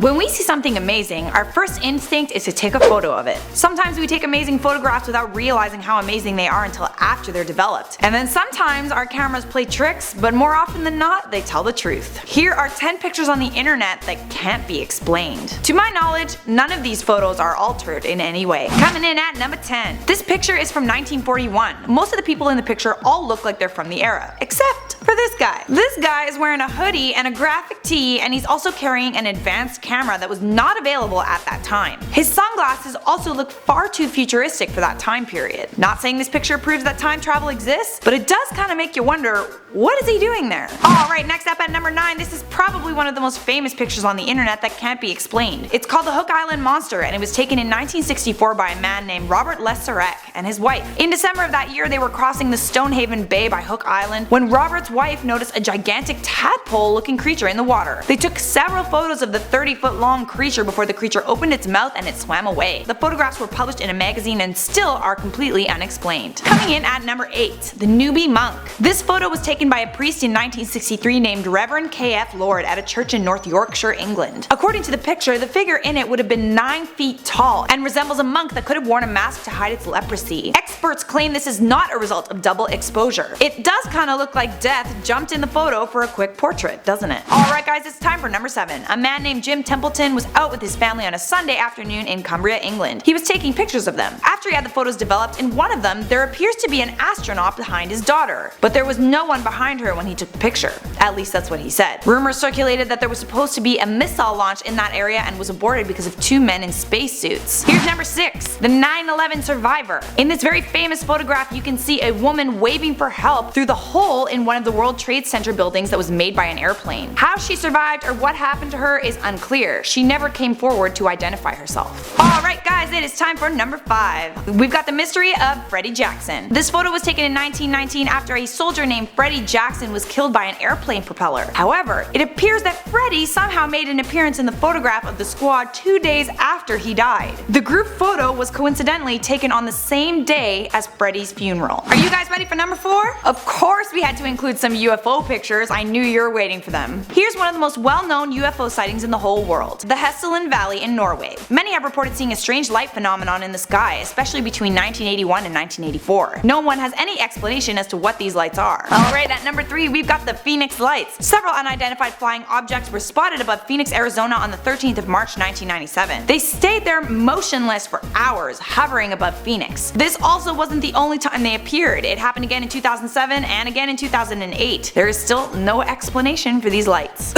When we see something amazing, our first instinct is to take a photo of it. Sometimes we take amazing photographs without realizing how amazing they are until after they're developed. And then sometimes our cameras play tricks, but more often than not, they tell the truth. Here are 10 pictures on the internet that can't be explained. To my knowledge, none of these photos are altered in any way. Coming in at number 10. This picture is from 1941. Most of the people in the picture all look like they're from the era, except for this guy. This guy is wearing a hoodie and a graphic tee, and he's also carrying an advanced camera that was not available at that time. His sunglasses also look far too futuristic for that time period. Not saying this picture proves that time travel exists, but it does kind of make you wonder, what is he doing there? Alright, next up at number 9, this is probably one of the most famous pictures on the internet that can't be explained. It's called the Hook Island Monster, and it was taken in 1964 by a man named Robert Leserek and his wife. In December of that year, they were crossing the Stonehaven Bay by Hook Island when Robert's wife noticed a gigantic tadpole-looking creature in the water. They took several photos of the 30-foot-long creature before the creature opened its mouth and it swam away. The photographs were published in a magazine and still are completely unexplained. Coming in at number 8, the Newbie Monk. This photo was taken by a priest in 1963 named Reverend K.F. Lord at a church in North Yorkshire, England. According to the picture, the figure in it would have been 9 feet tall and resembles a monk that could have worn a mask to hide its leprosy. Experts claim this is not a result of double exposure. It does kind of look like death jumped in the photo for a quick portrait, doesn't it? Alright guys, it's time for number 7. A man named Jim Templeton was out with his family on a Sunday afternoon in Cumbria, England. He was taking pictures of them. After he had the photos developed, in one of them there appears to be an astronaut behind his daughter, but there was no one behind her when he took the picture. At least that's what he said. Rumors circulated that there was supposed to be a missile launch in that area and was aborted because of 2 men in spacesuits. Here's number 6, the 9/11 survivor. In this very famous photograph, you can see a woman waving for help through the hole in one of the World Trade Center buildings that was made by an airplane. How she survived or what happened to her is unclear. She never came forward to identify herself. Alright guys, it is time for number 5. We've got the mystery of Freddie Jackson. This photo was taken in 1919 after a soldier named Freddie Jackson was killed by an airplane propeller. However, it appears that Freddie somehow made an appearance in the photograph of the squad 2 days after he died. The group photo was coincidentally taken on the same day as Freddie's funeral. Are you guys ready for number 4? Of course we had to include some UFO pictures. I knew you were waiting for them. Here's one of the most well-known UFO sightings in the whole world. The Hesselen Valley in Norway. Many have reported seeing a strange light phenomenon in the sky, especially between 1981 and 1984. No one has any explanation as to what these lights are. Alright, at number 3 we've got the Phoenix Lights. Several unidentified flying objects were spotted above Phoenix, Arizona on the 13th of March 1997. They stayed there motionless for hours, hovering above Phoenix. This also wasn't the only time they appeared. It happened again in 2007 and again in 2008. There is still no explanation for these lights.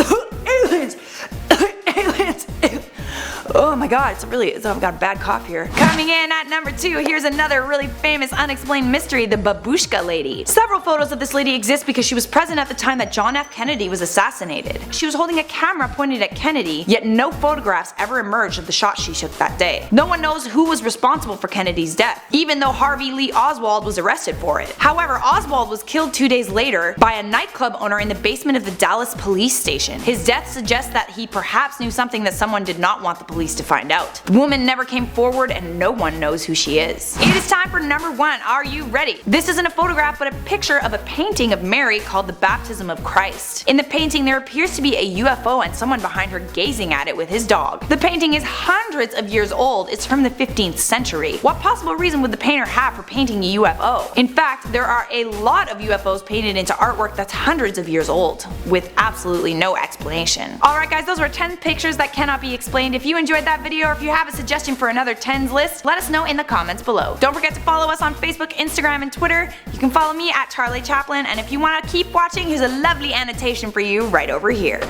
Aliens! Aliens! Oh my god, I've got a bad cough here. Coming in at number 2, here's another really famous unexplained mystery, the Babushka Lady. Several photos of this lady exist because she was present at the time that John F. Kennedy was assassinated. She was holding a camera pointed at Kennedy, yet no photographs ever emerged of the shot she took that day. No one knows who was responsible for Kennedy's death, even though Harvey Lee Oswald was arrested for it. However, Oswald was killed 2 days later by a nightclub owner in the basement of the Dallas police station. His death suggests that he perhaps knew something that someone did not want the police to find out. The woman never came forward and no one knows who she is. It is time for number 1. Are you ready? This isn't a photograph but a picture of a painting of Mary called the Baptism of Christ. In the painting there appears to be a UFO and someone behind her gazing at it with his dog. The painting is hundreds of years old. It's from the 15th century. What possible reason would the painter have for painting a UFO? In fact, there are a lot of UFOs painted into artwork that's hundreds of years old, with absolutely no explanation. Alright guys, those were 10 pictures that cannot be explained. If you enjoyed that video or if you have a suggestion for another 10s list, let us know in the comments below. Don't forget to follow us on Facebook, Instagram, and Twitter. You can follow me at Charlie Chaplin, and if you want to keep watching, here's a lovely annotation for you right over here.